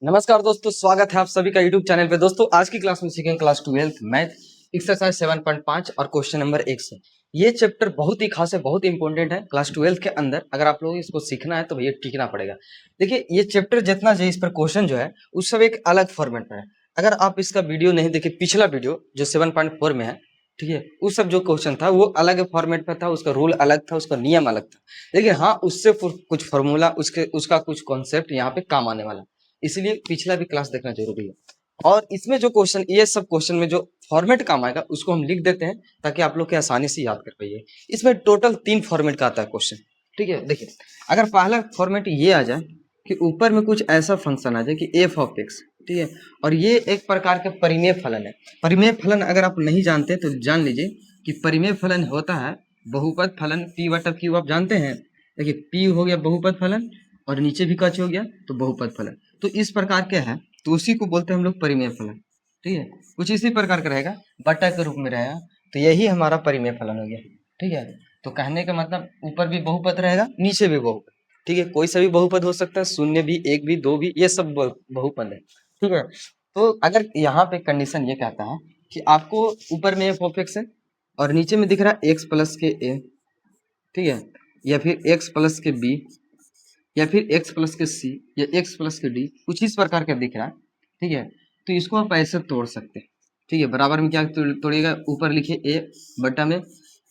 नमस्कार दोस्तों, स्वागत है आप सभी का यूट्यूब चैनल पे। दोस्तों आज की क्लास में सीखेंगे क्लास 12 मैथ एक्सरसाइज 7.5 और क्वेश्चन नंबर 1 से। ये चैप्टर बहुत ही खास है, बहुत इंपॉर्टेंट है क्लास 12 के अंदर। अगर आप लोगों को इसको सीखना है तो भैया टिकना पड़ेगा। देखिए ये चैप्टर जितना जो इस पर क्वेश्चन जो है उस सब एक अलग फॉर्मेट में है। अगर आप इसका वीडियो नहीं देखे, पिछला वीडियो जो 7.4 में है, ठीक है, उस सब जो क्वेश्चन था वो अलग फॉर्मेट पे था, उसका रूल अलग था, उसका नियम अलग था। लेकिन हाँ, उससे कुछ फॉर्मूला उसका कुछ कॉन्सेप्ट यहाँ पे काम आने वाला, इसलिए पिछला भी क्लास देखना जरूरी है। और इसमें जो क्वेश्चन, ये सब क्वेश्चन में जो फॉर्मेट काम आएगा उसको हम लिख देते हैं ताकि आप लोग के आसानी से याद कर पाइए। इसमें टोटल 3 फॉर्मेट का आता है क्वेश्चन, ठीक है। देखिए अगर पहला फॉर्मेट ये आ जाए कि ऊपर में कुछ ऐसा फंक्शन आ जाए कि एफ ऑफ एक्स, ठीक है, और ये एक प्रकार के परिमेय फलन है। परिमेय फलन अगर आप नहीं जानते तो जान लीजिए कि परिमेय फलन होता है बहुपद फलन पी बटा क्यू। आप जानते हैं, देखिए पी हो गया बहुपद फलन और नीचे भी कच हो गया तो बहुपद फलन। तो इस प्रकार के है तो उसी को बोलते हैं हम लोग परिमेय फलन, ठीक है। कुछ इसी प्रकार का रहेगा, बटा के रूप में रहेगा, तो यही हमारा परिमेय फलन हो गया, ठीक है। तो कहने का मतलब ऊपर भी बहुपद रहेगा, नीचे भी बहुपद, ठीक है। कोई सा भी बहुपद हो सकता है, शून्य भी, एक भी, दो भी, ये सब बहुपद है, ठीक है। तो अगर यहाँ पे कंडीशन ये कहता है कि आपको ऊपर में एफ ऑफ एक्स है और नीचे में दिख रहा है एक्स प्लस के ए, ठीक है, या फिर एक्स प्लस के बी, या फिर x प्लस के सी, या x प्लस के डी, कुछ इस प्रकार का दिख रहा है, ठीक है। तो इसको आप ऐसे तोड़ सकते हैं, ठीक है। बराबर में क्या तोड़िएगा, ऊपर लिखिए a बटा में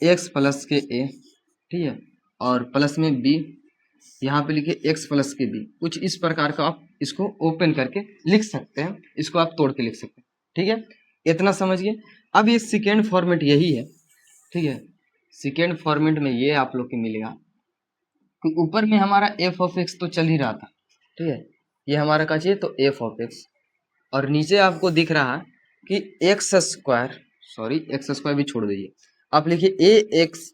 x प्लस के a, ठीक है, और प्लस में b, यहाँ पे लिखिए x प्लस के b। कुछ इस प्रकार का आप इसको ओपन करके लिख सकते हैं, इसको आप तोड़ के लिख सकते हैं, ठीक है। इतना समझिए। अब ये सेकेंड फॉर्मेट यही है, ठीक है। सेकेंड फॉर्मेट में ये आप लोग को मिलेगा कि ऊपर में हमारा एफ ऑफ एक्स तो चल ही रहा था, ठीक है, ये हमारा का चाहिए तो एफ ऑफ एक्स, और नीचे आपको दिख रहा है कि x square, sorry x square भी छोड़ दीजिए, आप लिखिए ए एक्स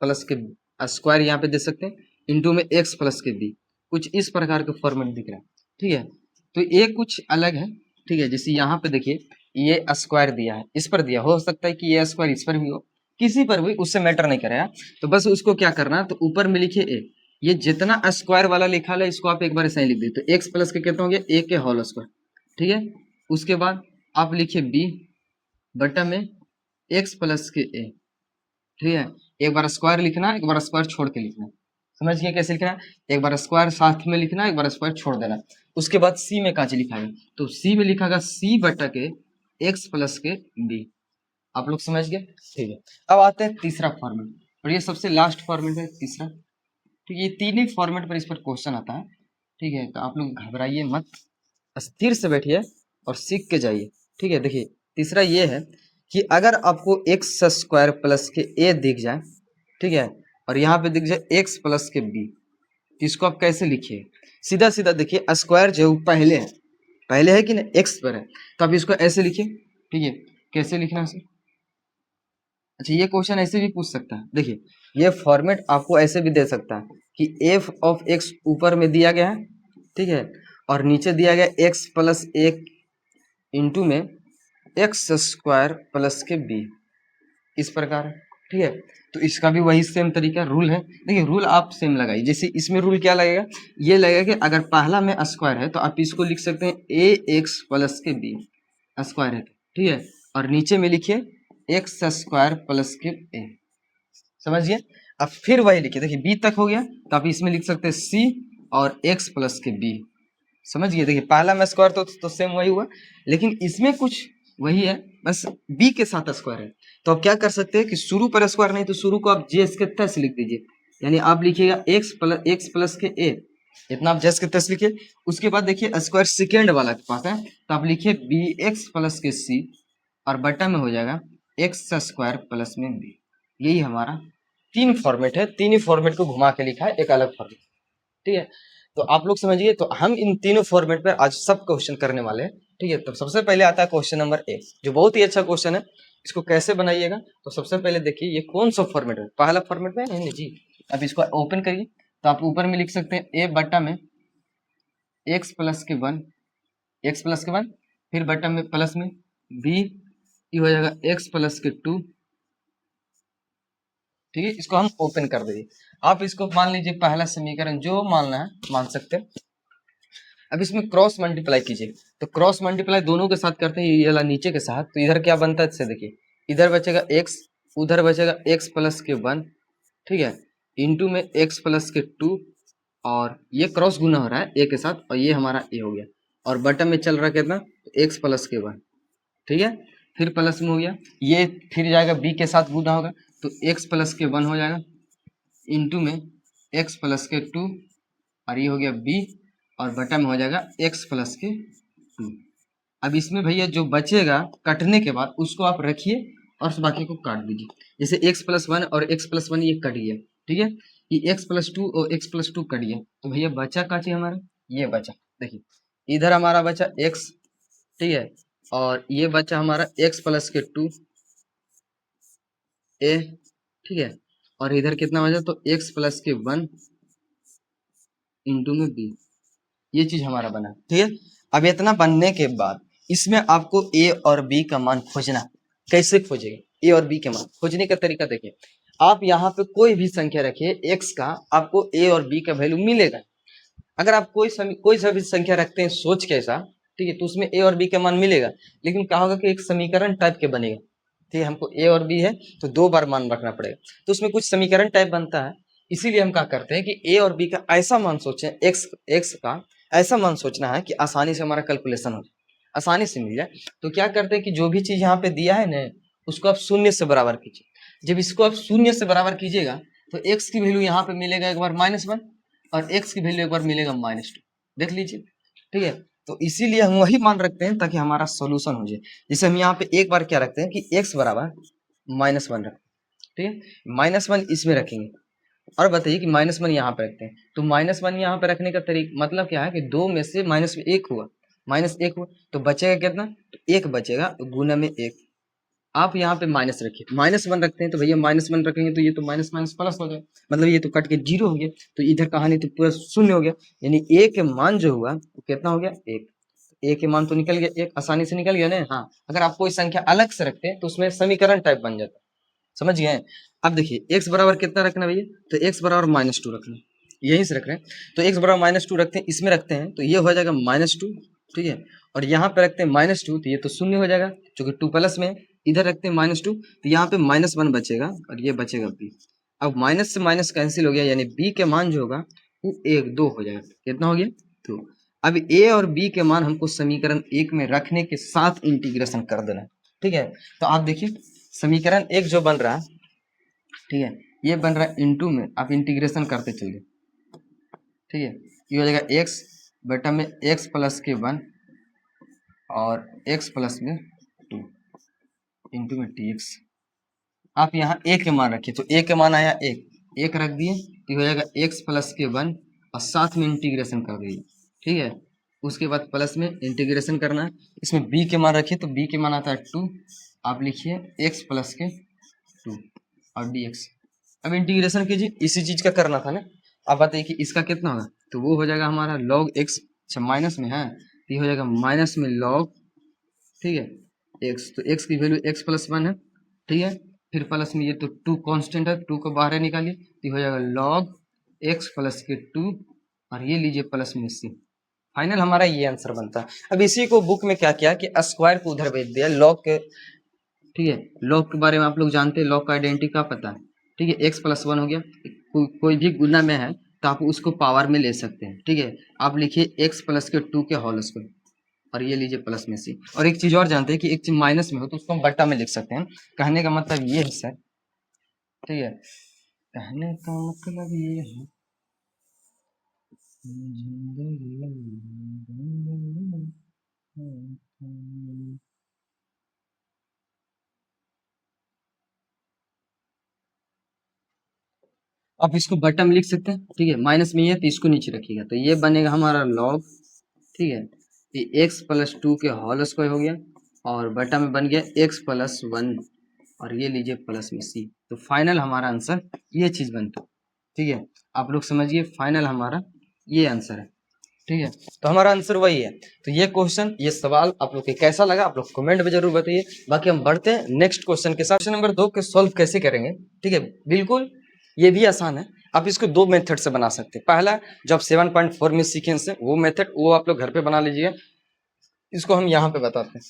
प्लस के स्क्वायर, यहाँ पे दे सकते हैं, इंटू में एक्स प्लस के बी। कुछ इस प्रकार का फॉर्मेट दिख रहा है, ठीक है। तो ये कुछ अलग है, ठीक है। जैसे यहाँ पे देखिए ये स्क्वायर दिया है, इस पर दिया, हो सकता है कि ये स्क्वायर इस पर भी हो, किसी पर भी, उससे मैटर नहीं करेगा। तो बस उसको क्या करना है, तो ऊपर में लिखिए ए, ये जितना स्क्वायर वाला लिखा है इसको आप एक बार ऐसे ही लिख दीजिए। तो एक्स प्लस के कितना हो गया, ए के होल स्क्वायर, ठीक है। उसके बाद आप लिखिए बी बटा में एक्स प्लस के ए, ठीक है। एक बार स्क्वायर लिखना, एक बार स्क्वायर छोड़ के लिखना, समझ गए कैसे लिखना है। एक बार स्क्वायर साथ में लिखना, एक बार स्क्वायर छोड़ देना। उसके बाद सी में काची लिखा है, तो सी में लिखागा सी बटा के एक्स प्लस के बी। आप लोग समझ गए, ठीक है। अब आते हैं तीसरा फॉर्मेट, और ये सबसे लास्ट फॉर्मेट है तीसरा, ठीक है। ये तीन ही फॉर्मेट पर इस पर क्वेश्चन आता है, ठीक है। तो आप लोग घबराइए मत, स्थिर से बैठिए और सीख के जाइए, ठीक है। देखिए तीसरा ये है कि अगर आपको एक्स स्क्वायर प्लस के ए दिख जाए, ठीक है, और यहाँ पे दिख जाए एक्स प्लस के बी, तो इसको आप कैसे लिखिए, सीधा सीधा देखिए, स्क्वायर जो पहले है कि ना, एक्स पर है, तो आप इसको ऐसे लिखिए, ठीक है। कैसे लिखना है? अच्छा, ये क्वेश्चन ऐसे भी पूछ सकता है, देखिए ये फॉर्मेट आपको ऐसे भी दे सकता है कि एफ ऑफ एक्स ऊपर में दिया गया है, ठीक है, और नीचे दिया गया एक्स प्लस एक इंटू में एक्स स्क्वायर प्लस के बी, इस प्रकार, ठीक है। तो इसका भी वही सेम तरीका रूल है। देखिए रूल आप सेम लगाइए, जैसे इसमें रूल क्या लगेगा, ये लगेगा कि अगर पहला में स्क्वायर है तो आप इसको लिख सकते हैं ए एक्स प्लस के बी, स्क्वायर है, ठीक है, और नीचे में लिखिए एक्स स्क्वायर प्लस के ए, समझिए। अब फिर वही लिखिए, देखिए बी तक हो गया, तो आप इसमें लिख सकते हैं सी और एक्स प्लस के बी, समझिए। देखिए पहला में स्क्वायर तो सेम वही हुआ, लेकिन इसमें कुछ वही है, बस बी के साथ स्क्वायर है। तो आप क्या कर सकते हैं कि शुरू पर स्क्वायर नहीं तो शुरू को आप जे के तस लिख दीजिए, यानी आप लिखिएगा एक्स प्लस के ए, इतना आप जस के तस लिखिए। उसके बाद देखिए स्क्वायर सेकेंड वाला के पास है, तो आप लिखिए बी एक्स प्लस के सी, और बटा में हो जाएगा एक्स स्क्वायर प्लस में बी। यही हमारा तीन फॉर्मेट है, तीन ही फॉर्मेट को घुमा के लिखा है, एक अलग फॉर्मेट, ठीक है। तो आप लोग समझिए, तो हम इन तीनों फॉर्मेट पर आज सब क्वेश्चन करने वाले हैं, ठीक है। तो सबसे पहले आता है क्वेश्चन नंबर ए, जो बहुत ही अच्छा क्वेश्चन है। इसको कैसे बनाइएगा, तो सबसे पहले देखिए ये कौन सा फॉर्मेट है, पहला फॉर्मेट में नहीं जी। अब इसको ओपन करिए, तो आप ऊपर में लिख सकते हैं ए बटा में एक्स प्लस के वन, एक्स प्लस के वन, फिर बटा में प्लस में बी, ये हो जाएगा एक्स प्लस के टू, ठीक है। इसको हम ओपन कर देंगे। आप इसको मान लीजिए पहला समीकरण जो मानना है मान सकते हैं। अब इसमें क्रॉस मल्टीप्लाई कीजिए, तो क्रॉस मल्टीप्लाई दोनों के साथ करते हैं, ये वाला नीचे के साथ, तो इधर क्या बनता है इससे देखिए, इधर बचेगा x, उधर बचेगा x प्लस के 1, ठीक है, इंटू में x प्लस के 2, और ये क्रॉस गुना हो रहा है a के साथ, और ये हमारा a हो गया, और बटन में चल रहा है कितना, x प्लस के 1, ठीक है, फिर प्लस में हो गया, ये फिर जाएगा b के साथ गुना होगा, तो x प्लस के 1 हो जाएगा, इंटू में x प्लस के 2, और ये हो गया b, और बटन में हो जाएगा x प्लस के 2। अब इसमें भैया जो बचेगा कटने के बाद उसको आप रखिए और बाकी को काट दीजिए, जैसे x प्लस 1 और x प्लस 1 ये कट गया, ठीक है, ये x प्लस 2 और x प्लस 2 कट गया, तो भैया बचा का चाहिए हमारा, ये बचा, देखिए इधर हमारा बचा x, ठीक है, और ये बचा हमारा x प्लस के 2 a, ठीक है, और इधर कितना बचा, तो x प्लस के 1 इंटू में b, ये चीज हमारा बना, ठीक है। अब इतना बनने के बाद इसमें आपको a और b का मान खोजना, कैसे खोजेंगे, a और b के मान खोजने का तरीका देखिए, आप यहाँ पे कोई भी संख्या रखिए x का, आपको a और b का वैल्यू मिलेगा। अगर आप कोई सा भी संख्या रखते हैं सोच के ऐसा, ठीक है, तो उसमें a और b का मान मिलेगा, लेकिन क्या होगा कि एक समीकरण टाइप के बनेगा, ठीक है, हमको a और b है तो 2 बार मान रखना पड़ेगा, तो उसमें कुछ समीकरण टाइप बनता है, इसीलिए हम क्या करते हैं कि a और b का ऐसा मान सोचें, x का ऐसा मान सोचना है कि आसानी से हमारा कैलकुलेशन हो जाए, आसानी से मिल जाए। तो क्या करते हैं कि जो भी चीज यहाँ पे दिया है ना, उसको आप शून्य से बराबर कीजिए, जब इसको आप शून्य से बराबर कीजिएगा तो x की वैल्यू यहाँ पे मिलेगा एक बार -1, और x की वैल्यू एक बार मिलेगा -2, देख लीजिए, ठीक है। तो इसीलिए हम वही मान रखते हैं ताकि हमारा सोल्यूशन हो जाए। जैसे हम यहाँ पे एक बार क्या रखते हैं कि x बराबर -1 रखते हैं, ठीक है, -1 इसमें रखेंगे, और बताइए कि -1 यहाँ पे रखते हैं, तो -1 यहाँ पे रखने का तरीका मतलब क्या है कि 2 में से -1 हुआ, -1 हुआ तो बचेगा कितना, तो 1 बचेगा गुना में 1, आप यहाँ पे माइनस रखिए, -1 रखते हैं तो भैया -1 रखेंगे तो ये तो माइनस माइनस प्लस हो जाए, मतलब ये तो कट के 0 हो गया, तो इधर कहानी तो पूरा शून्य हो गया, यानी a के मान जो हुआ वो कितना हो गया, 1, a के मान तो निकल गया, 1 आसानी से निकल गया ना। हाँ, अगर आप कोई संख्या अलग से रखते हैं तो उसमें समीकरण टाइप बन जाता है, समझ गए। अब देखिए x बराबर कितना रखना भैया, तो x बराबर -2 रखना, यहीं से रख रहे हैं, तो x बराबर -2 रखते हैं, इसमें रखते हैं तो ये हो जाएगा -2, ठीक है, और यहाँ पे रखते हैं -2 तो ये तो शून्य हो जाएगा, जो कि 2 प्लस में, इधर रखते हैं -2 तो यहाँ पे -1 बचेगा और ये बचेगा b। अब माइनस से माइनस कैंसिल हो गया, यानी b के मान जो होगा वो 1 2 हो जाएगा, कितना हो गया 2। अब a और b के मान हमको समीकरण 1 में रखने के साथ इंटीग्रेशन कर देना है, ठीक है। तो आप देखिए समीकरण 1 जो बन रहा है, ठीक है, ये बन रहा है इंटू में, आप इंटीग्रेशन करते चलिए, ठीक है, ये हो जाएगा x बटा में x प्लस के 1 और x प्लस में 2 इंटू में dx। आप यहाँ a के मान रखिए, तो a के मान आया 1 रख दिए तो हो जाएगा x प्लस के 1 और साथ में इंटीग्रेशन कर दीजिए, ठीक है। उसके बाद प्लस में इंटीग्रेशन करना है, इसमें b के मान रखिए तो b के मान आता है 2, आप लिखिए x प्लस के 2 और dx। अब इंटीग्रेशन कीजिए, इसी चीज का करना था ना। अब बताइए कि इसका कितना होगा, तो वो हो जाएगा हमारा log x, अच्छा माइनस में है तो ये हो जाएगा माइनस में log, ठीक है, x, तो x की वैल्यू x प्लस 1 है, ठीक है, फिर प्लस में ये तो 2 कांस्टेंट है, 2 को बाहर निकालिए तो हो जाएगा log x प्लस के 2 और ये लीजिए प्लस में c। फाइनल हमारा ये आंसर बनता है। अब इसी को बुक में क्या किया कि स्क्वायर को उधर भेज दिया log के, ठीक है, log के बारे में आप लोग जानते हैं, log का आइडेंटिटी का पता है, ठीक है, x प्लस 1 हो गया, कोई भी गुना में है तो आप उसको पावर में ले सकते हैं, ठीक है, आप लिखिए x प्लस के 2 के होल स्क्वायर और ये लीजिए प्लस में c। और एक चीज और जानते हैं कि एक चीज माइनस में हो तो उसको हम बट्टा में लिख सकते हैं, कहने का मतलब ये है सर, ठीक है, कहने का मतलब ये है आप इसको बट्टा में लिख सकते हैं, ठीक है, माइनस में ये है तो इसको नीचे रखिएगा, तो ये बनेगा हमारा लॉग, ठीक है, ये x प्लस 2 के होल स्क्वायर हो गया और बटा में बन गया x प्लस 1 और ये लीजिए प्लस में c। तो फाइनल हमारा आंसर ये चीज बनता है, ठीक है, आप लोग समझिए फाइनल हमारा ये आंसर है, ठीक है। तो हमारा आंसर वही है। तो ये क्वेश्चन, ये सवाल आप लोग के कैसा लगा आप लोग कमेंट में जरूर बताइए। बाकी हम बढ़ते हैं नेक्स्ट क्वेश्चन के साथ। क्वेश्चन नंबर 2 के सॉल्व कैसे करेंगे, ठीक है, बिल्कुल ये भी आसान है। आप इसको दो मेथड से बना सकते हैं। पहला, जब 7.4 में सीक्वेंस है वो मेथड, वो आप लोग घर पे बना लीजिए। इसको हम यहाँ पे बताते हैं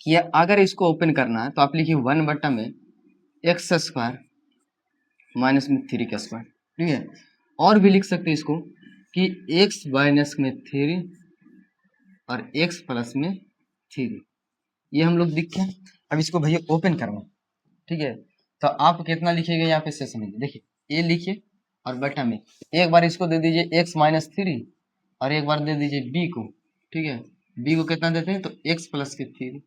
कि अगर इसको ओपन करना है तो आप लिखिए 1 में एक्स स्क्वायर माइनस में 3 का स्क्वायर, ठीक है। और भी लिख सकते हैं इसको कि एक्स माइनस में 3 और एक्स प्लस में 3, ये हम लोग लिखे हैं। अब इसको भैया ओपन करना, ठीक है। तो आप कितना लिखिएगा यहाँ पे से समझिए, देखिए ए लिखिए और बटा में एक बार इसको दे दीजिए एक्स माइनस 3 और एक बार दे दीजिए बी को, ठीक है। बी को कितना देते हैं तो एक्स प्लस के 3,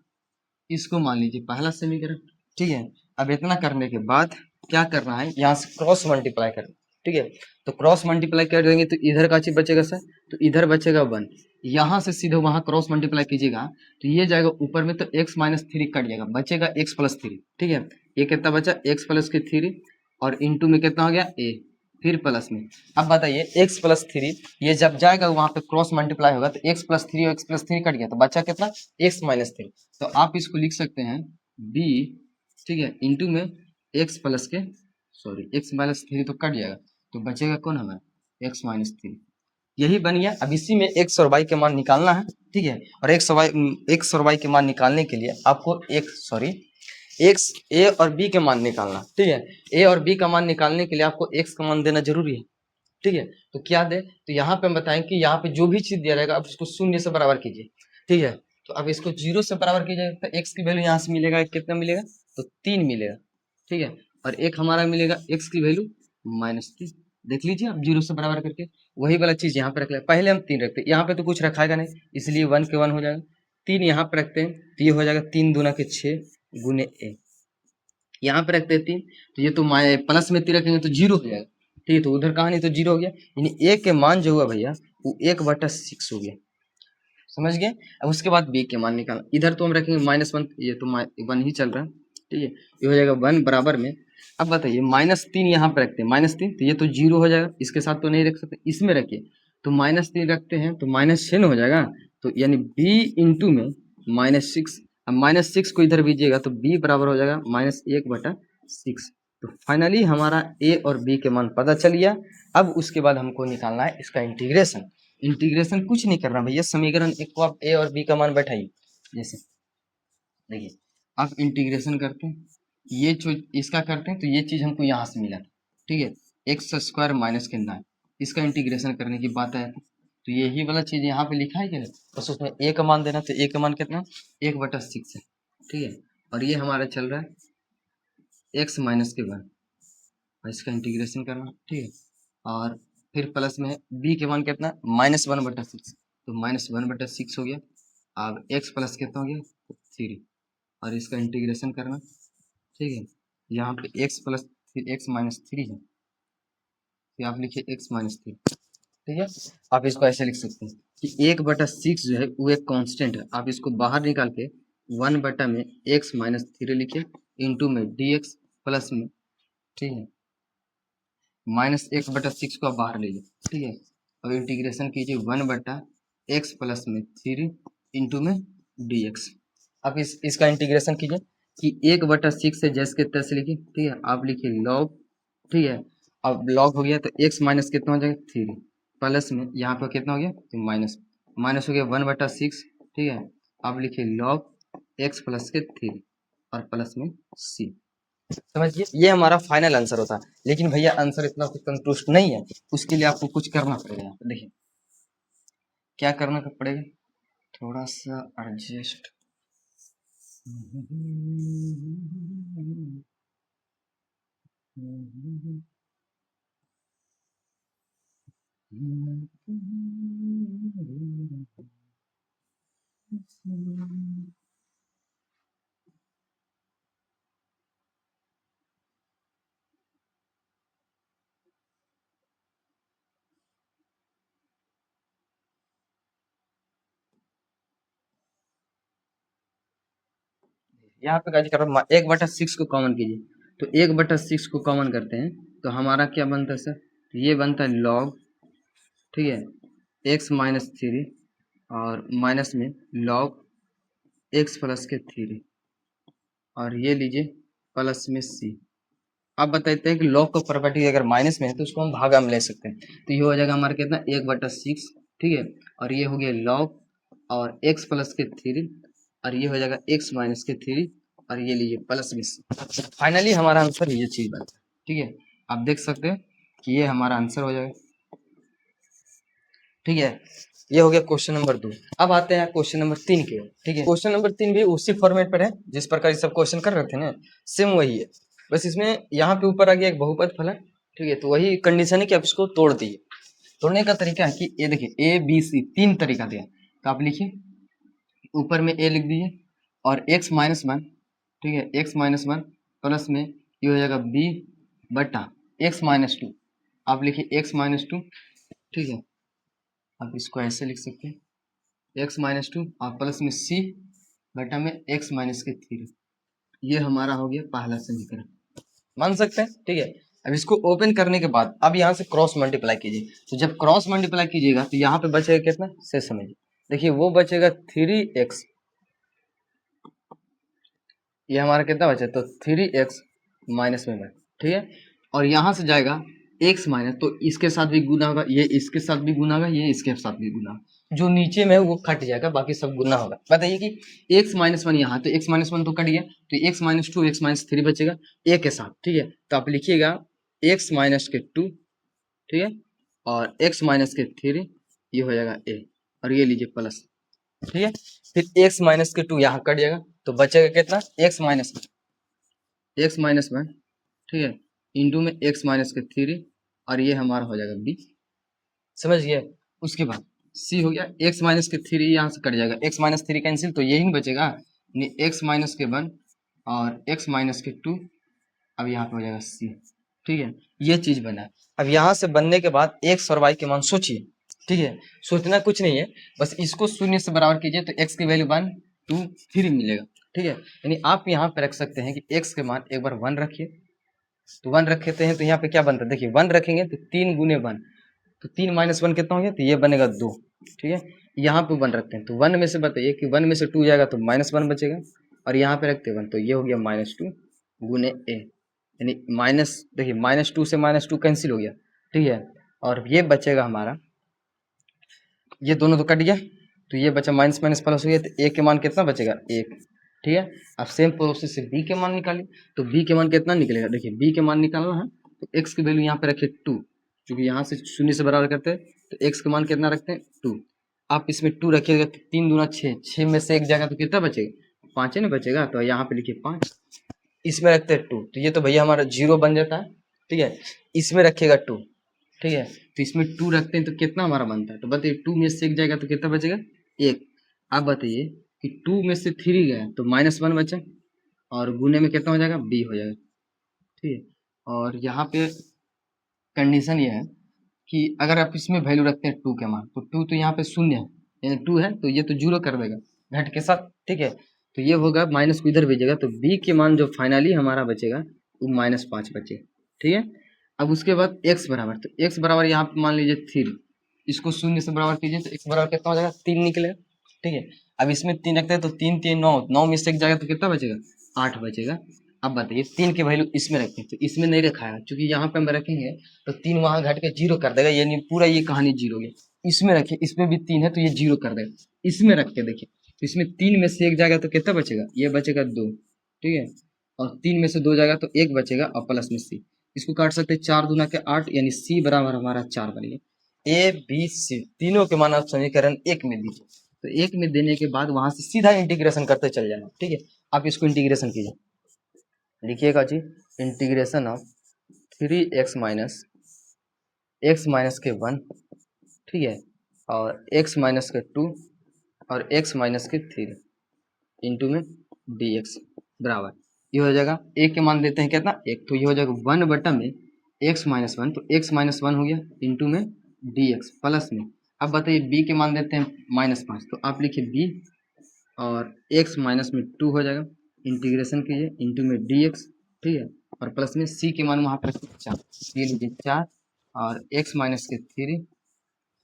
इसको मान लीजिए पहला समीकरण, ठीक है। अब इतना करने के बाद क्या करना है, यहाँ से क्रॉस मल्टीप्लाई करना, ठीक है। तो क्रॉस मल्टीप्लाई कर देंगे तो इधर का चीज बचेगा सर, तो इधर बचेगा 1, यहाँ से सीधे वहां क्रॉस मल्टीप्लाई कीजिएगा तो ये जाएगा ऊपर में, तो x माइनस 3 कट जाएगा, बचेगा x प्लस 3, ठीक है। ये कितना बचा x प्लस के 3 और इंटू में कितना हो गया a, फिर प्लस में। अब बताइए x प्लस 3 ये जब जाएगा वहां पे क्रॉस मल्टीप्लाई होगा तो x प्लस 3 और x प्लस 3 कट गया, तो बचा कितना x माइनस 3। तो आप इसको लिख सकते हैं b, ठीक है, इंटू में x प्लस के सॉरी x माइनस 3 तो कट जाएगा, तो बचेगा कौन हमारा x माइनस 3, यही बन गया। अब इसी में x और y के मान निकालना है, ठीक है। और x और y के मान निकालने के लिए आपको x a और b के मान निकालना, ठीक है। a और b का मान निकालने के लिए आपको x का मान देना जरूरी है, ठीक है। तो क्या दे, तो यहाँ पे हम बताएं कि यहाँ पे जो भी चीज दिया रहेगा आप उसको शून्य से बराबर कीजिए, ठीक है। तो अब इसको 0 से बराबर कीजिएगा तो x की वैल्यू यहाँ से मिलेगा, कितना मिलेगा तो 3 मिलेगा, ठीक है। और एक हमारा मिलेगा x की वैल्यू -3, देख लीजिए आप 0 से बराबर करके वही वाला चीज यहाँ पे रख ले। पहले हम 3 रखते हैं, यहाँ पे तो कुछ रखाएगा नहीं इसलिए 1 के 1 हो जाएगा, 3 यहाँ पे रखते हैं तो ये हो जाएगा 3 दूना के 6 गुने a, यहाँ पे रखते हैं 3 तो ये तो प्लस में 3 रखेंगे तो 0 हो जाएगा, ठीक है। तो उधर कहा नहीं तो 0 हो गया, यानी a के मान जो हुआ भैया वो 1/6 हो गया, समझ गए। अब उसके बाद b के मान निकालना, इधर तो हम रखेंगे -1, ये तो 1 ही चल रहा है, ठीक है। ये हो जाएगा 1 बराबर में, अब बताइए -3 यहाँ पे रखते हैं, -3 तो ये तो 0 हो जाएगा, इसके साथ तो नहीं रख सकते, इसमें रखिए तो -3 रखते हैं तो -6 हो जाएगा, तो यानी b इंटू में -6। अब -6 को इधर बीजिएगा तो b बराबर हो जाएगा -1/6। तो फाइनली हमारा a और b के मान पता चल गया। अब उसके बाद हमको निकालना है इसका इंटीग्रेशन। इंटीग्रेशन कुछ नहीं करना भैया, समीकरण एक को आप a और b का मान बैठाइए, जैसे देखिए आप इंटीग्रेशन करते हैं, ये जो इसका करते हैं तो ये चीज हमको यहाँ से मिला, ठीक है, एक्स स्क्वायर माइनस के 9, इसका इंटीग्रेशन करने की बात है तो यही वाला चीज यहाँ पे लिखा है क्या, बस उसमें a का मान देना, तो a का मान कितना 1/6 है, ठीक है। और ये हमारा चल रहा है x माइनस के 1, और इसका इंटीग्रेशन करना, ठीक है। और फिर प्लस में b के मान कितना -1/6, तो -1/6 हो गया। अब x प्लस कितना हो गया 3, और इसका इंटीग्रेशन करना, ठीक है। यहाँ पे x प्लस x माइनस 3 है, फिर आप लिखिए x माइनस 3, ठीक है। आप इसको ऐसे लिख सकते हैं कि 1/6 जो है वो एक कांस्टेंट है, आप इसको बाहर निकाल के 1 में x माइनस 3 लिखिए इंटू में dx प्लस में, ठीक है, -1/6 को आप बाहर लीजिए, ठीक है। अब इंटीग्रेशन कीजिए 1/x प्लस में 3 इंटू में dx। अब इसका इंटीग्रेशन कीजिए कि 1/6 से जैसे के तैसे लिखिए, ठीक है। आप लिखिए लॉग, ठीक है। अब लॉग हो गया तो x माइनस कितना हो जाएगा 3, प्लस में यहाँ पर कितना हो गया तो माइनस हो गया 1/6, ठीक है। आप लिखिए लॉग x प्लस के 3 और प्लस में c, समझिए ये हमारा फाइनल आंसर होता है। लेकिन भैया आंसर इतना कुछ संतुष्ट नहीं है, उसके लिए आपको कुछ करना पड़ेगा। देखिए क्या करना पड़ेगा, थोड़ा सा एडजस्ट, यहाँ पे गाजी कर 1/6 को कॉमन कीजिए, तो 1/6 को कॉमन करते हैं तो हमारा क्या बनता है सर, तो ये बनता है लॉग, ठीक है, x माइनस 3 और माइनस में लॉग x प्लस के 3, और ये लीजिए प्लस में c, आप बताते हैं कि लॉग का प्रॉपर्टी अगर माइनस में है तो उसको हम भागा में ले सकते हैं। तो ये हो जाएगा हमारा कितना 1/6, ठीक है। और ये हो गया लॉग और x प्लस के 3 और ये हो जाएगा x माइनस के 3 और ये लीजिए प्लस में c। फाइनली हमारा आंसर ये चीज बनता है, ठीक है। आप देख सकते हैं कि ये हमारा आंसर हो जाएगा, ठीक है। ये हो गया क्वेश्चन नंबर 2। अब आते हैं क्वेश्चन नंबर 3 के, ठीक है। क्वेश्चन नंबर 3 भी उसी फॉर्मेट पर है जिस प्रकार ये सब क्वेश्चन कर रहे थे ना, सेम वही है। बस इसमें यहाँ पे ऊपर आ गया एक बहुपद फलन, ठीक है। तो वही कंडीशन है कि आप इसको तोड़ दिए। तोड़ने का तरीका है कि ये देखिए ए बी सी 3 तरीका दिया, तो आप लिखिए ऊपर में ए लिख दीजिए और x-1, ठीक है, x-1 प्लस में ये हो जाएगा b बटा x-2। आप लिखिए x-2, ठीक है। आप इसको ऐसे लिख सकते हैं x-2 और प्लस में c बटा में x माइनस के 3। ये हमारा हो गया पहला समीकरण, मान सकते हैं, ठीक है। अब इसको ओपन करने के बाद अब यहाँ से क्रॉस मल्टीप्लाई कीजिए। तो जब क्रॉस मल्टीप्लाई कीजिएगा तो यहाँ पे बचेगा कितना से समझिए, देखिए वो बचेगा 3x, ये हमारा कितना बचा तो 3x माइनस में, ठीक है। और यहाँ से जाएगा x माइनस, तो इसके साथ भी गुना होगा, ये इसके साथ भी गुना होगा, ये इसके साथ भी गुना होगा। जो नीचे में है वो कट जाएगा, बाकी सब गुना होगा। बताइए कि x-1 यहाँ, तो x-1 तो कट गया, तो x-2 x-3 बचेगा a के साथ, ठीक है। तो आप लिखिएगा x-2, ठीक है, और x-3, ये हो जाएगा a और ये लीजिए प्लस, ठीक है। फिर x-2 यहाँ कट जाएगा तो बचेगा कितना x-1, ठीक है, इंटू में x-3 और ये हमारा हो जाएगा b, समझ गए। उसके बाद c हो गया x-3, यहाँ से कट जाएगा x-3 कैंसिल, तो यही बचेगा x-1 और x-2, अब यहाँ पे हो जाएगा c, ठीक है। ये चीज बना है। अब यहाँ से बनने के बाद x और y के मान सोचिए, ठीक है। सोचना कुछ नहीं है, बस इसको शून्य से बराबर कीजिए तो x की वैल्यू 1 2 3 मिलेगा, ठीक है। यानी आप यहाँ पे रख सकते हैं कि x के मान एक बार 1 रखिए, तो 1 रखते हैं तो यहाँ पे क्या बनता है, देखिए 1 रखेंगे तो 3 गुने 1, तो 3 माइनस 1 कितना हो गया, तो ये बनेगा 2, ठीक है। यहाँ पे 1 रखते हैं तो 1 में से बताइए कि 1 में से 2 जाएगा तो -1 बचेगा, और यहाँ पे रखते हैं 1 तो ये हो गया -2 गुने a, यानी माइनस, देखिए -2 से -2 कैंसिल हो गया, ठीक है। और ये बचेगा हमारा, ये दोनों तो कट गया, तो ये बचा माइनस माइनस प्लस हो गया, तो a के मान कितना बचेगा 1, ठीक है। अब सेम प्रोसेस से b के मान निकालिए, तो b के मान कितना निकलेगा, देखिए b के मान निकालना है तो x की वैल्यू यहाँ पे रखिए 2, क्योंकि यहाँ से शून्य से बराबर करते हैं तो x के मान कितना रखते हैं 2। आप इसमें 2 रखिएगा तो 3 दूना 6, 6 में से एक जाएगा तो कितना बचेगा 5 है ना बचेगा, तो यहाँ पे लिखिए 5, इसमें रखते हैं 2, तो ये तो भैया हमारा 0 बन जाता है, ठीक है। इसमें रखिएगा 2, ठीक है, तो इसमें 2 रखते हैं तो कितना हमारा बनता है, तो बताइए 2 में से एक जाएगा तो कितना बचेगा 1। आप बताइए कि 2 में से 3 गया तो -1 बचा, और गुने में कितना हो जाएगा b हो जाएगा, ठीक है। और यहाँ पे कंडीशन ये है कि अगर आप इसमें वैल्यू रखते हैं 2 के मान, तो 2 तो यहाँ पे शून्य है, यानी 2 है तो ये तो 0 कर देगा घट के साथ, ठीक है। तो ये होगा माइनस को इधर भेजेगा, तो b के मान जो फाइनली हमारा बचेगा वो -5 बचेगा, ठीक है। अब उसके बाद x बराबर, तो x बराबर यहाँ पे मान लीजिए 3, इसको शून्य से बराबर कीजिए तो x बराबर कितना हो जाएगा 3 निकलेगा, ठीक है। अब इसमें 3 रखते हैं तो 3 3 9, 9 में से एक जाएगा तो कितना बचेगा 8 बचेगा। अब बताइए 3 की वैल्यू इसमें रखते हैं, तो इसमें नहीं रखा है क्योंकि यहाँ पे हम रखेंगे तो 3 वहां घट के 0 कर देगा, यानी पूरा ये कहानी 0 गया। इसमें रखिए, इसमें भी 3 है तो ये 0 कर देगा, इसमें रख के देखिए तो इसमें 3 में से एक जाएगा तो कितना बचेगा, ये बचेगा 2, ठीक है। और 3 में से 2 जाएगा तो 1 बचेगा और प्लस में c, इसको काट सकते हैं 4 दूना के 8, यानी c बराबर हमारा 4 बन गया। a b c तीनों के मान आप समीकरण 1 में दीजिए, तो 1 में देने के बाद वहां से सीधा इंटीग्रेशन करते चल जाना, ठीक है। आप इसको इंटीग्रेशन कीजिए, लिखिएगा जी integration of 3x minus x minus के 1, ठीक है, और x माइनस के 2 और x माइनस के 3 इंटू में dx बराबर, ये हो जाएगा a के मान देते हैं कितना 1, तो ये हो जाएगा 1 बटा में x-1, तो x-1 हो गया इंटू में dx प्लस में। अब बताइए b के मान देते हैं -5, तो आप लिखिए b और x माइनस में 2 हो जाएगा, इंटीग्रेशन कीजिए इंटू में dx, ठीक है, और प्लस में c के मान वहाँ पर 4, ये लीजिए 4 और x माइनस के 3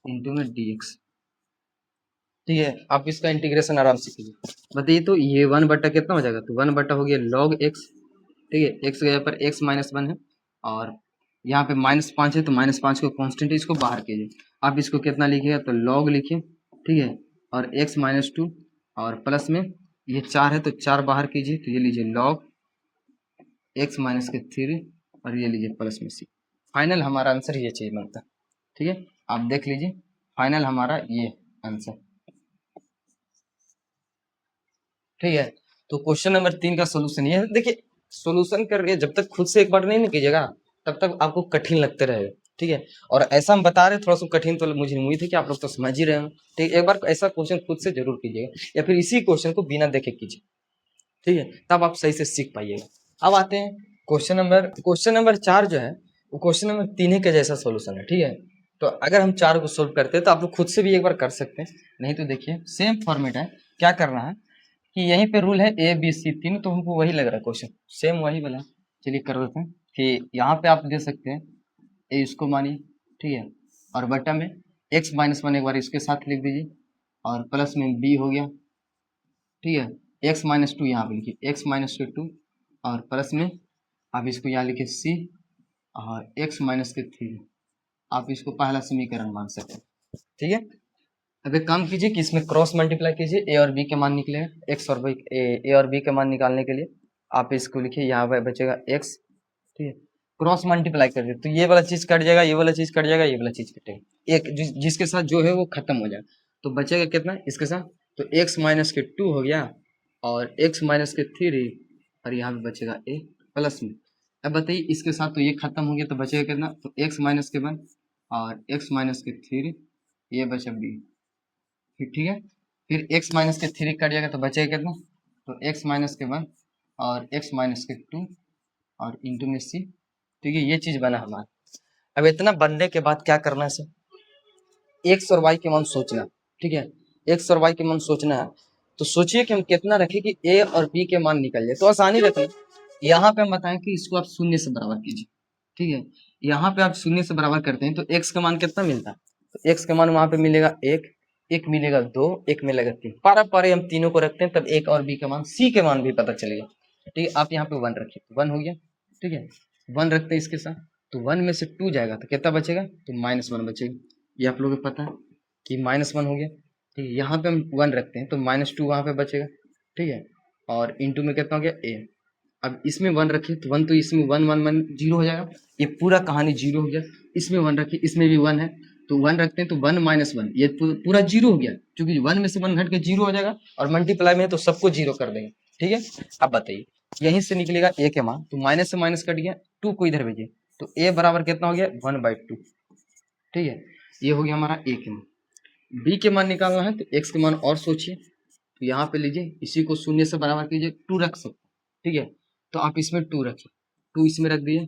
इंटू में dx, ठीक है। आप इसका इंटीग्रेशन आराम से कीजिए। बताइए तो ये 1 बटा कितना हो जाएगा, तो 1 बटा हो गया log x, ठीक है, x की जगह पर x माइनस 1 है और यहाँ पे -5 है तो -5 को कांस्टेंट है, इसको बाहर कीजिए। आप इसको कितना लिखिएगा तो log लिखिए, ठीक है, और x माइनस 2 और प्लस में ये 4 है तो 4 बाहर कीजिए, तो ये लीजिए log x माइनस के 3 और ये लीजिए प्लस में c। फाइनल हमारा आंसर ये चीज बनता है। ठीक है, आप देख लीजिए फाइनल हमारा ये आंसर। ठीक है, तो क्वेश्चन नंबर 3 का सोल्यूशन ये है। देखिए सोल्यूशन कर रहे जब तक खुद से एक बार नहीं कीजिएगा तब तक आपको कठिन लगते रहेगा। ठीक है, और ऐसा हम बता रहे थोड़ा सा कठिन, तो मुझे उम्मीद है कि आप लोग तो समझ ही रहे हो। ठीक है, एक बार ऐसा क्वेश्चन खुद से जरूर कीजिएगा या फिर इसी क्वेश्चन को बिना देखे कीजिए। ठीक है, तब आप सही से सीख पाइएगा। अब आते हैं क्वेश्चन नंबर 4 जो है वो क्वेश्चन नंबर 3 के जैसा सोल्यूशन है। ठीक है, तो अगर हम 4 को सोल्व करते हैं तो आप लोग खुद से भी एक बार कर सकते हैं, नहीं तो देखिए सेम फॉर्मेट है। क्या करना है कि यहीं पे रूल है ए बी सी तीन, तो हमको वही लग रहा है क्वेश्चन सेम वही वाला। चलिए कर देते हैं कि यहाँ पे आप दे सकते हैं ए इसको मानिए, ठीक है, और बटा में x माइनस 1 एक बार इसके साथ लिख दीजिए और प्लस में b हो गया। ठीक है, x माइनस 2 यहाँ पे लिखिए x माइनस 2 और प्लस में आप इसको यहाँ लिखिए c और x माइनस के 3, आप इसको पहला समीकरण मान सकते हैं। ठीक है, अब एक काम कीजिए कि इसमें क्रॉस मल्टीप्लाई कीजिए, ए और बी के मान निकलेगा, एक्स और बी ए और बी के मान निकालने के लिए आप इसको लिखिए, यहाँ पर बचेगा एक्स। ठीक है, क्रॉस मल्टीप्लाई कर दे तो ये वाला चीज कट जाएगा, ये वाला चीज कट जाएगा, ये वाला चीज कटेगा, एक जिसके साथ जो है वो खत्म हो जाएगा, तो बचेगा कितना इसके साथ, तो x माइनस के 2 हो गया और x माइनस के 3 और यहाँ पे बचेगा a प्लस में। अब बताइए इसके साथ तो ये खत्म हो गया तो बचेगा कितना, तो x माइनस के 1 और x माइनस के 3, ये बचा b। फिर ठीक है, फिर x माइनस के 3 कट जाएगा तो बचेगा कितना, तो x माइनस के 1 और x माइनस के 2 और इंटू में c। ठीक है, ये चीज बना हमारा। अब इतना बनने के बाद क्या करना है सर, एक्स और वाई के मान सोचना। ठीक है, एक्स और वाई के मान सोचना है, तो सोचिए कि हम कितना रखें कि ए और बी के मान निकल जाए, तो आसानी रहती है। यहाँ पे हम बताएं कि इसको आप शून्य से बराबर कीजिए। ठीक है, यहाँ पे आप शून्य से बराबर करते हैं तो एक्स का मान कितना मिलता है, तो एक्स का मान वहां पे मिलेगा एक मिलेगा 2, एक मिलेगा 3, पारा पारे हम तीनों को रखते हैं तब एक और बी का मान, सी के मान भी पता चलेगा। ठीक है, आप यहाँ पे 1 रखिए, 1 हो गया। ठीक है, 1 रखते हैं इसके साथ, तो 1 में से 2 जाएगा तो कितना बचेगा, तो -1 बचेगा। ये आप लोगों को पता है कि -1 हो गया। ठीक है, यहाँ पे हम 1 रखते हैं तो -2 वहाँ पे बचेगा। ठीक है, और इंटू में कितना हो गया a। अब इसमें 1 रखिए तो 1 तो इसमें 1 1 1 0 हो जाएगा, ये पूरा कहानी 0 हो गया। इसमें 1 रखिए, इसमें भी 1 है तो 1 रखते हैं तो 1 माइनस 1, ये पूरा 0 हो गया, क्योंकि 1 में से 1 घट के 0 हो जाएगा और मल्टीप्लाई में है तो सबको 0 कर देंगे। ठीक है, अब बताइए यहीं से निकलेगा a के मान, तो माइनस से माइनस कट गया, 2 को इधर भेजिए तो a बराबर कितना हो गया 1/2। ठीक है, ये हो गया हमारा a के मान। b के मान निकालना है तो x के मान और सोचिए, तो यहाँ पे लीजिए इसी को शून्य से बराबर कीजिए, 2 रख सकते। ठीक है, तो आप इसमें 2 रखिए, 2 इसमें रख दिए,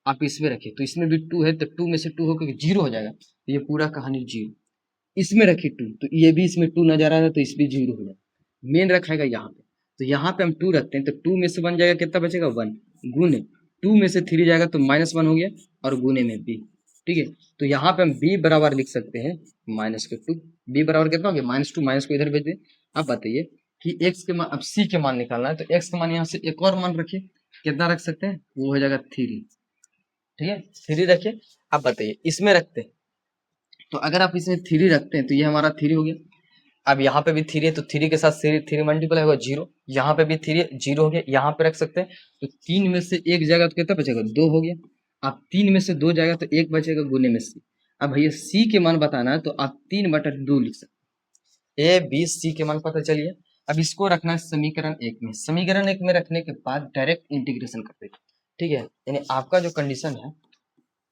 आप इसमें रखिए तो इसमें भी 2 है तो 2 में से 2 होकर 0 हो जाएगा, तो ये पूरा कहानी 0। इसमें रखिए 2 तो ये भी इसमें 2 नजर आ रहा है तो इस भी 0 हो जाएगा। मेन रखेगा यहाँ पे, तो यहाँ पे हम 2 रखते हैं तो 2 में से 1 जाएगा, कितना बचेगा 1, गुने 2 में से 3 जाएगा तो -1 हो गया और गुने में b। ठीक है, तो यहाँ पे हम b बराबर लिख सकते हैं -2, b बराबर कितना हो गया -2, माइनस को इधर भेज दे। अब बताइए कि x के मान, अब c के मान निकालना है तो x के मान यहाँ से एक और मान रखिए, कितना रख सकते हैं, वो हो जाएगा 3। ठीक है, 3 रखिए। अब बताइए इसमें रखते हैं तो अगर आप इसमें 3 रखते हैं तो ये हमारा 3 हो गया। अब यहाँ पे भी 3 है तो 3 के साथ 3 मल्टीप्लाई होगा 0, यहाँ पे भी 3 0 हो गया, यहाँ पे रख सकते हैं तो 3 में से 1 जाएगा तो कितना बचेगा 2 हो गया। अब 3 में से 2 जाएगा तो 1 बचेगा गुने में c। अब भैया c के मान बताना है तो आप 3/2 लिख सकते हैं, a b c के मान पता चलिए। अब इसको रखना है समीकरण 1 में, समीकरण 1 में रखने के बाद डायरेक्ट इंटीग्रेशन करते हैं। ठीक है, यानी आपका जो कंडीशन है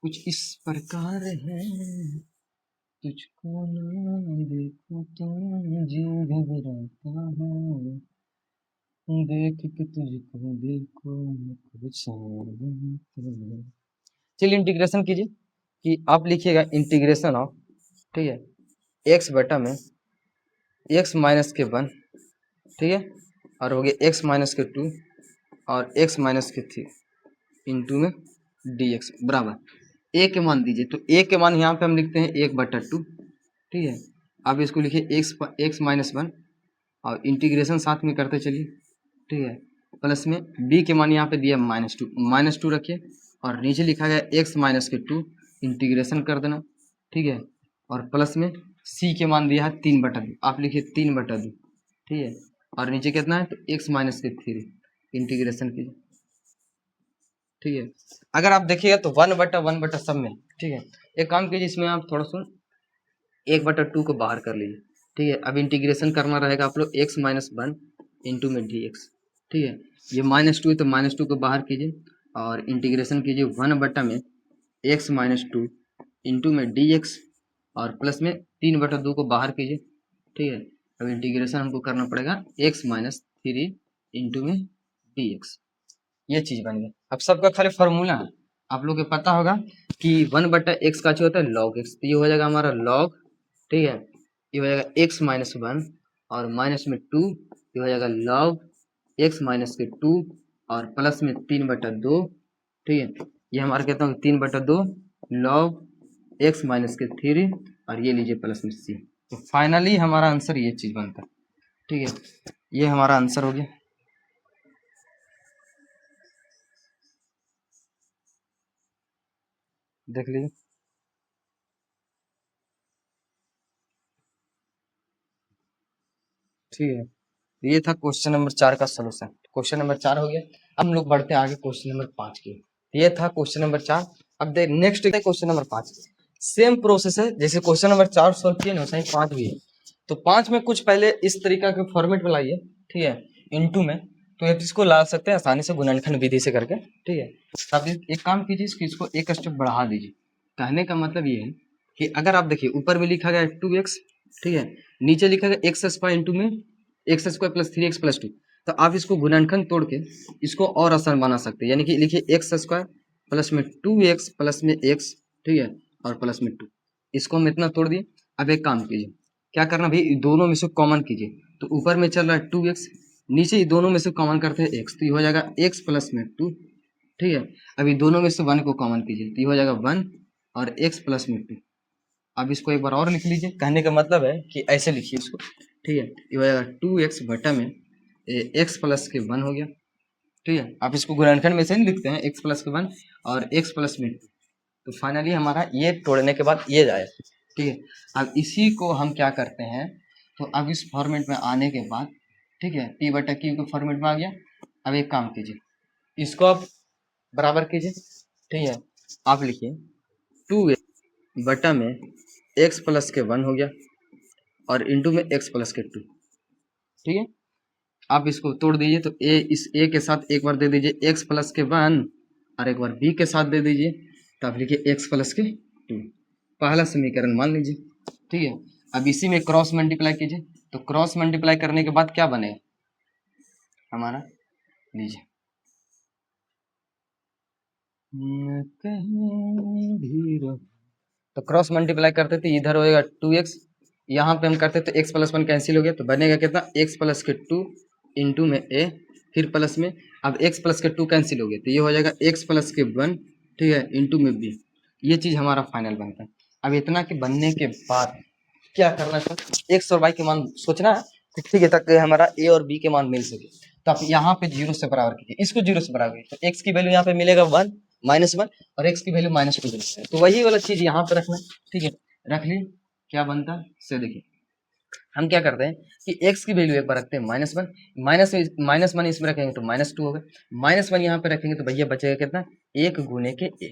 कुछ इस प्रकार है, तुझको ना देखूं तो जी घबराता हूँ, देख के तुझको देखो कुछ। चलिए इंटीग्रेशन कीजिए कि आप लिखिएगा इंटीग्रेशन ऑफ, ठीक है, x बटा में x माइनस के 1, ठीक है, और हो गया x माइनस के 2 और x माइनस के 3 इंटू में dx बराबर a के मान दीजिए, तो a के मान यहाँ पे हम लिखते हैं 1/2। ठीक है, आप इसको लिखिए x माइनस 1 और इंटीग्रेशन साथ में करते चलिए। ठीक है, प्लस में बी के मान यहाँ पे दिया -2 रखिए और नीचे लिखा गया x माइनस के 2 इंटीग्रेशन कर देना, ठीक है। और प्लस में सी के मान दिया है 3/2, आप लिखिए 3/2, ठीक है। और नीचे कितना है तो x माइनस के 3 इंटीग्रेशन कीजिए, ठीक है। अगर आप देखिएगा तो 1/1 सब में, ठीक है। एक काम कीजिए, इसमें आप थोड़ा सा 1/2 को बाहर कर लीजिए, ठीक है। अब इंटीग्रेशन करना रहेगा आप लोग x माइनस 1 इंटू में dx, ठीक है। ये -2 है तो -2 को बाहर कीजिए और इंटीग्रेशन कीजिए 1/में x माइनस 2 इंटू में dx और प्लस में 3/2 को बाहर कीजिए, ठीक है। अब इंटीग्रेशन हमको करना पड़ेगा x माइनस 3 इंटू में dx, ये चीज बन गई। अब सबका खाली फॉर्मूला है, आप लोग को पता होगा कि 1/x का जो होता है log x, तो ये हो जाएगा हमारा log, ठीक है। ये हो जाएगा x माइनस 1 और माइनस में 2, ये हो जाएगा log x माइनस के 2 और प्लस में 3/2, ठीक है। ये हमारा कहता हूँ 3/2 log x माइनस के 3 और ये लीजिए प्लस में c। तो फाइनली हमारा आंसर ये चीज बनता है, ठीक है। ये हमारा आंसर हो गया। देख लीजिए, ठीक है। ये था क्वेश्चन नंबर 4 का सोल्यूशन। क्वेश्चन नंबर 4 हो गया। अब हम लोग बढ़ते हैं आगे क्वेश्चन नंबर 5 की। ये था क्वेश्चन नंबर 4। अब देख next question number 5, same process है जैसे क्वेश्चन नंबर 4 सॉल्व किए ना, वैसे ही 5 भी है। तो 5 में कुछ पहले इस तरीका के फॉर्मेट में लाइए, ठीक है, इनटू में। तो आप इसको ला सकते हैं आसानी से गुणनखंड विधि से करके, ठीक है। तो आप एक काम कीजिए, इसको एक स्टेप बढ़ा दीजिए। कहने का मतलब ये है कि अगर आप देखिए ऊपर में लिखा गया 2x, ठीक है, नीचे लिखा गया एक्स स्क्वायर इंटू में x square plus 3x plus 2। तो आप इसको गुणनखंड तोड़ के इसको और आसान बना सकते हैं, यानी कि लिखिए एक्स स्क्वायर प्लस में 2x प्लस में x, ठीक है, और प्लस में 2। इसको हम इतना तोड़ दिए। अब एक काम कीजिए, क्या करना भाई, दोनों में से कॉमन कीजिए। तो ऊपर में चल रहा है 2x, नीचे ही दोनों में से कॉमन करते हैं x, तो ये हो जाएगा x प्लस में 2, ठीक है। अभी दोनों में से 1 को कॉमन कीजिए, तो ये हो जाएगा 1 और x प्लस में 2। अब इसको एक बार और लिख लीजिए। कहने का मतलब है कि ऐसे लिखिए इसको, ठीक है। ये हो जाएगा 2x बटा में x प्लस के 1 हो गया, ठीक है। आप इसको गुणनखंड में से नहीं लिखते हैं, x प्लस के 1 और x प्लस में 2। तो फाइनली हमारा ये तोड़ने के बाद ये जाए, ठीक है। अब इसी को हम क्या करते हैं, तो अब इस फॉर्मेट में आने के बाद, ठीक है, p बटा q के फॉर्मेट में आ गया। अब एक काम कीजिए, इसको आप बराबर कीजिए, ठीक है। आप लिखिए 2x बटा में x प्लस के 1 हो गया और इंटू में x प्लस के 2, ठीक है। आप इसको तोड़ दीजिए, तो इस a के साथ एक बार दे दीजिए x प्लस के 1 और एक बार b के साथ दे दीजिए, तो आप लिखिए x प्लस के 2, पहला समीकरण मान लीजिए, ठीक है। अब इसी में क्रॉस मल्टीप्लाई कीजिए, तो क्रॉस मल्टीप्लाई करने के बाद क्या बनेगा हमारा, लीजिए तो क्रॉस मल्टीप्लाई करते थे, इधर होएगा 2x, यहाँ पे हम करते तो x प्लस 1 कैंसिल हो गया, तो बनेगा कितना x प्लस के 2 इंटू में a, फिर प्लस में अब x प्लस के 2 कैंसिल हो गया, तो ये हो जाएगा x प्लस के 1, ठीक है, इंटू में b। ये चीज़ हमारा फाइनल बनता है। अब इतना के बनने के बाद क्या करना है, x और y के मान सोचना है, ठीक है, ताकि हमारा a और b के मान मिल सके। तो आप यहाँ पे 0 से बराबर कीजिए, इसको 0 से बराबर कीजिए, तो x की वैल्यू यहाँ पे मिलेगा 1 -1 और x की वैल्यू -2 मिलता है। तो वही वाला चीज यहाँ पे रखना, ठीक है, रख ली। क्या बनता है से देखिए, हम क्या करते हैं कि x की वैल्यू एक बार रखते हैं -1, -1 इसमें रखेंगे तो -2 होगा, -1 यहाँ पे रखेंगे तो भैया बचेगा कितना 1 गुने के a,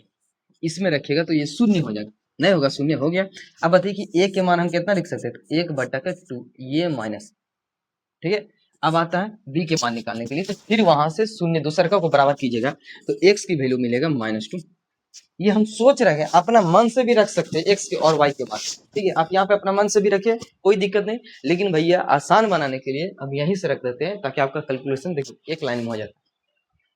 इसमें रखिएगा तो ये शून्य हो जाएगा, नहीं होगा शून्य हो गया। अब बताइए कि a के मान हम कितना लिख सकते हैं, तो 1 बटा के 2 ये माइनस, ठीक है। अब आता है b के मान निकालने के लिए, तो फिर वहां से शून्य दूसरे का को बराबर कीजिएगा, तो x की वैल्यू मिलेगा -2। ये हम सोच रहे हैं, अपना मन से भी रख सकते हैं x के और y के मान, ठीक है। आप यहाँ पे अपना मन से भी रखिए, कोई दिक्कत नहीं, लेकिन भैया आसान बनाने के लिए हम यहीं से रख देते हैं, ताकि आपका कैलकुलेशन देखिए एक लाइन में हो जाता है,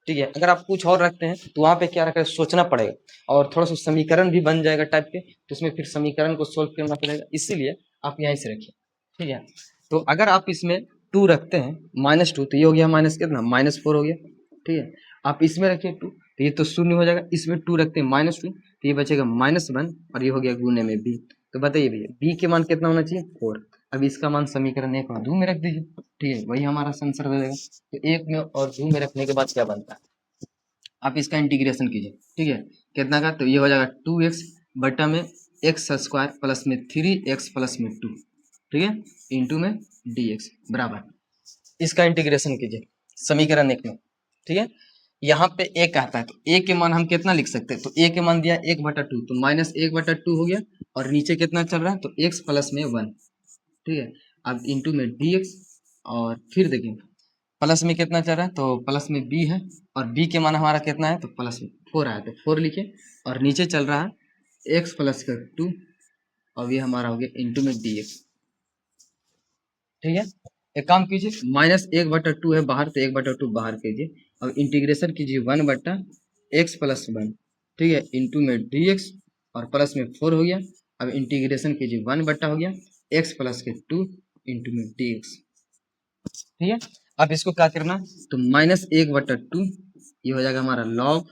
ठीक है। अगर आप कुछ और रखते हैं तो वहाँ पे क्या रखा है सोचना पड़ेगा, और थोड़ा सा समीकरण भी बन जाएगा टाइप के, तो उसमें फिर समीकरण को सोल्व करना पड़ेगा, इसीलिए आप यहीं से रखिए, ठीक है। तो अगर आप इसमें 2 रखते हैं -2, तो ये हो गया माइनस कितना -4 हो गया, ठीक है। आप इसमें रखिए 2, तो ये तो शून्य हो जाएगा, इसमें 2 रखते हैं -2, तो ये बचेगा -1 और ये हो गया गुने में b। तो बताइए भैया b के मान कितना होना चाहिए 4, अब इसका मान समीकरण 1 और 2 में रख दीजिए, ठीक है, वही हमारा आंसर दे देगा। तो 1 में और 2 में रखने के बाद क्या बनता है, आप इसका इंटीग्रेशन कीजिए, ठीक है, कितना का, तो ये हो जाएगा 2x बटा में एक्स स्क्वायर प्लस में 3x प्लस में 2, ठीक है, इंटू में dx बराबर इसका इंटीग्रेशन कीजिए समीकरण 1 में, ठीक है। यहाँ पे a कहता है तो a के मान हम कितना लिख सकते हैं, तो a के मान दिया 1/2, तो माइनस 1/2 हो गया, और नीचे कितना चल रहा है, तो x प्लस में 1, ठीक है। अब इंटू में dx, और फिर देखिए प्लस में कितना चल रहा है, तो प्लस में b है, और b के मान हमारा कितना है, तो प्लस में 4 आया, तो 4 लिखे, और नीचे चल रहा है x प्लस का 2, और ये हमारा हो गया इंटू में dx, ठीक है। एक काम कीजिए, -1/2 है बाहर, तो 1/2 बाहर कीजिए, अब इंटीग्रेशन कीजिए 1/x प्लस 1, ठीक है, इंटू में dx, और प्लस में 4 हो गया, अब इंटीग्रेशन कीजिए 1 हो गया x प्लस के 2 इंटू में dx, ठीक है। अब इसको क्या करना, तो -1/2 ये हो जाएगा हमारा log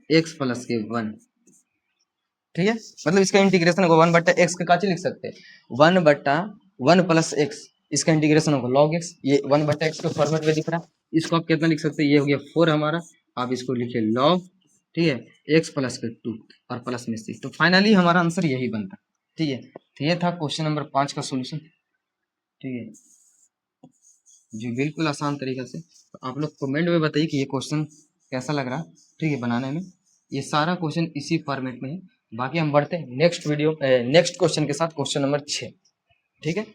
x प्लस के 1, ठीक है, मतलब इसका इंटीग्रेशन होगा 1/x के काचे लिख सकते हैं 1/1 प्लस x, इसका इंटीग्रेशन होगा log x, ये 1/x के फॉर्मेट में दिख रहा है, इसको आप कितना लिख सकते हैं, ये हो गया 4 हमारा, आप इसको लिखिए log, ठीक है, x प्लस के 2 और प्लस में 6, तो फाइनली हमारा आंसर यही बनता है, ठीक है। तो ये था क्वेश्चन नंबर 5 का सोल्यूशन, ठीक है, जो बिल्कुल आसान तरीका से। तो आप लोग कमेंट में बताइए कि ये क्वेश्चन कैसा लग रहा, ठीक है, बनाने में। ये सारा क्वेश्चन इसी फॉर्मेट में है, बाकी हम बढ़ते हैं नेक्स्ट वीडियो नेक्स्ट क्वेश्चन के साथ, क्वेश्चन नंबर 6, ठीक है।